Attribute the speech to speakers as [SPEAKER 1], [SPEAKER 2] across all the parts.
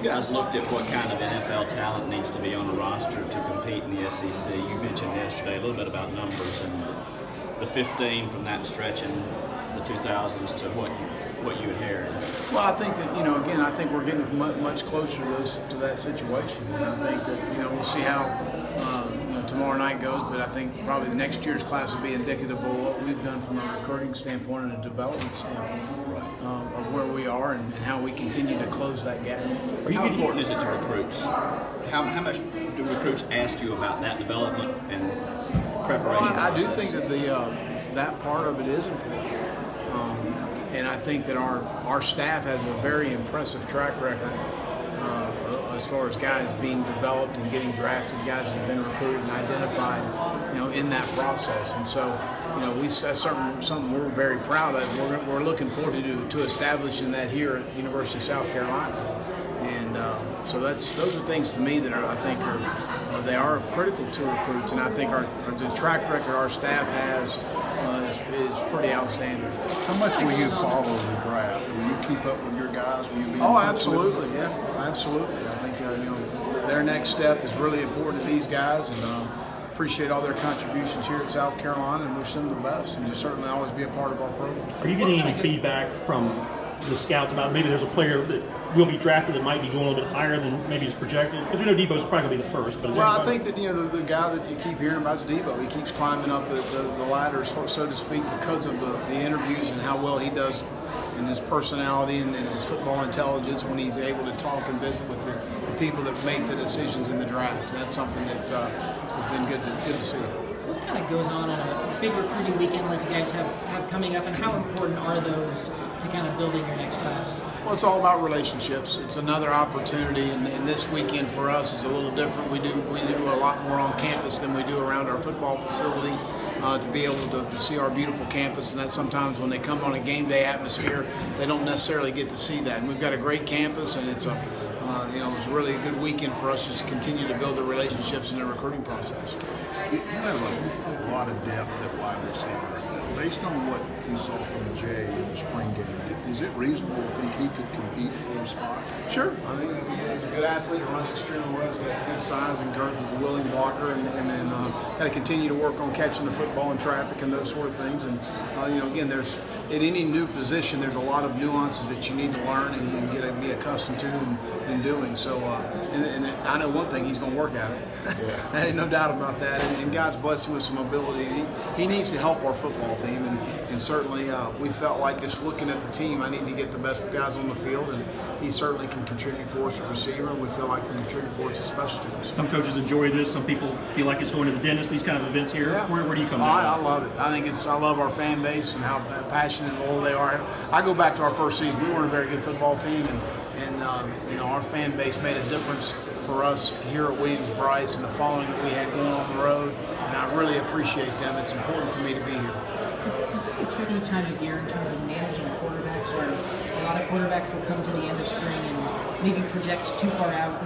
[SPEAKER 1] guys looked at what kind of NFL talent needs to be on the roster to compete in the SEC? You mentioned yesterday a little bit about numbers and the 15 from that stretch in the 2000s to what you inherited.
[SPEAKER 2] Well, I think that, again, I think we're getting much closer to that situation. And I think that, we'll see how tomorrow night goes, but I think probably the next year's class will be indicative of what we've done from a recruiting standpoint and a development standpoint of where we are and how we continue to close that gap.
[SPEAKER 1] How important is it to recruits? How much do recruits ask you about that development and preparation?
[SPEAKER 2] Well, I do think that that part of it is important. And I think that our staff has a very impressive track record as far as guys being developed and getting drafted, guys that have been recruited and identified, in that process. And so, that's something we're very proud of. We're looking forward to establishing that here at University of South Carolina. And so those are things to me that I think are critical to recruits. And I think the track record our staff has is pretty outstanding.
[SPEAKER 3] How much will you follow the draft? Will you keep up with your guys? Will you be
[SPEAKER 2] absolutely, yeah, absolutely. I think their next step is really important to these guys, and appreciate all their contributions here at South Carolina, and wish them the best, and just certainly always be a part of our program.
[SPEAKER 4] Are you getting any feedback from the scouts about maybe there's a player that will be drafted that might be going a little bit higher than maybe is projected? Because we know Deebo's probably going to be the first. But
[SPEAKER 2] I think that the guy that you keep hearing about is Deebo. He keeps climbing up the ladder, so to speak, because of the interviews and how well he does in his personality and his football intelligence when he's able to talk and visit with the people that make the decisions in the draft. And that's something that has been good to see.
[SPEAKER 5] What kind of goes on a big recruiting weekend like you guys have coming up, and how important are those to kind of building your next class?
[SPEAKER 2] Well, it's all about relationships. It's another opportunity, and this weekend for us is a little different. We do a lot more on campus than we do around our football facility to be able to see our beautiful campus, and that sometimes when they come on a game day atmosphere, they don't necessarily get to see that. And we've got a great campus, and it's it's really a good weekend for us just to continue to build the relationships in the recruiting process.
[SPEAKER 3] You have a lot of depth at wide receiver. Based on what you saw from Jay in the spring game, is it reasonable to think he could compete for a spot?
[SPEAKER 2] Sure. I think he's a good athlete, runs extremely well, he's got good size and girth, he's a willing blocker, and then got to continue to work on catching the football in traffic and those sort of things. And again, there's in any new position, there's a lot of nuances that you need to learn and be accustomed to in doing. So, and I know one thing, he's going to work at it. Yeah. Ain't no doubt about that. And God's blessed him with some ability. He needs to help our football team, and certainly we felt like just looking at the team, I need to get the best guys on the field, and he certainly can contribute for us at receiver. We feel like he can contribute for us at special teams.
[SPEAKER 4] Some coaches enjoy this. Some people feel like it's going to the dentist. These kind of events here. Yeah. Where do you come down?
[SPEAKER 2] I love it. I love our fan base and how passionate and loyal they are. I go back to our first season. We weren't a very good football team, and our fan base made a difference for us here at Williams-Brice and the following that we had going on the road, and I really appreciate them. It's important for me to be here.
[SPEAKER 5] Is this a tricky time of year in terms of managing quarterbacks, where a lot of quarterbacks will come to the end of spring and maybe project too far out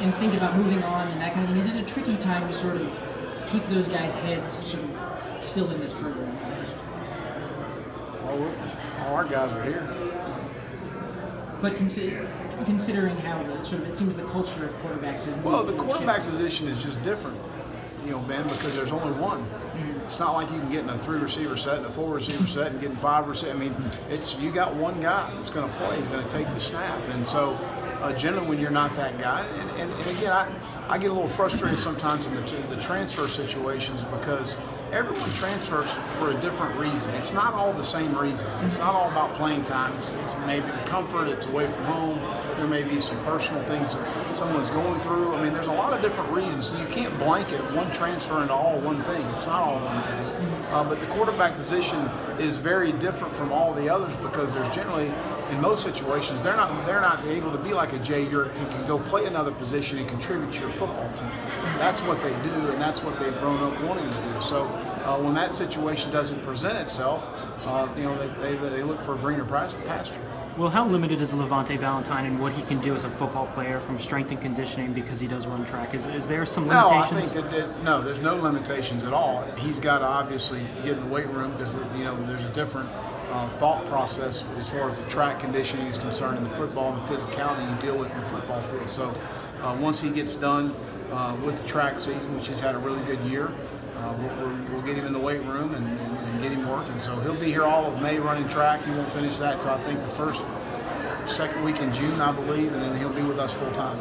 [SPEAKER 5] and think about moving on and that kind of thing? Is it a tricky time to sort of keep those guys' heads sort of still in this program?
[SPEAKER 2] All our guys are here.
[SPEAKER 5] But considering how it seems the culture of quarterbacks is
[SPEAKER 2] the quarterback position is just different, Ben, because there's only one. Mm-hmm. It's not like you can get in a 3-receiver set and a 4-receiver set and get in 5 receivers. I mean, you got one guy that's going to play. He's going to take the snap, and so generally when you're not that guy, and again, I get a little frustrated sometimes in the transfer situations because everyone transfers for a different reason. It's not all the same reason. It's not all about playing time. It's maybe the comfort, it's away from home. There may be some personal things that someone's going through. I mean, there's a lot of different reasons. So you can't blanket one transfer into all one thing. It's not all one thing. But the quarterback position is very different from all the others because there's generally, in most situations, they're not able to be like a Jay who can go play another position and contribute to your football team. That's what they do, and that's what they've grown up wanting to do. So when that situation doesn't present itself, they look for a greener pasture.
[SPEAKER 6] Well, how limited is Levante Valentine and what he can do as a football player from strength and conditioning because he does run track? Is there some limitations?
[SPEAKER 2] No, I think no, there's no limitations at all. He's got to obviously get in the weight room because there's a different thought process as far as the track conditioning is concerned and the football and the physicality you deal with in the football field. So once he gets done with the track season, which he's had a really good year, we'll get him in the weight room and get him working. So he'll be here all of May running track. He won't finish that until I think the second week in June, I believe, and then he'll be with us full time.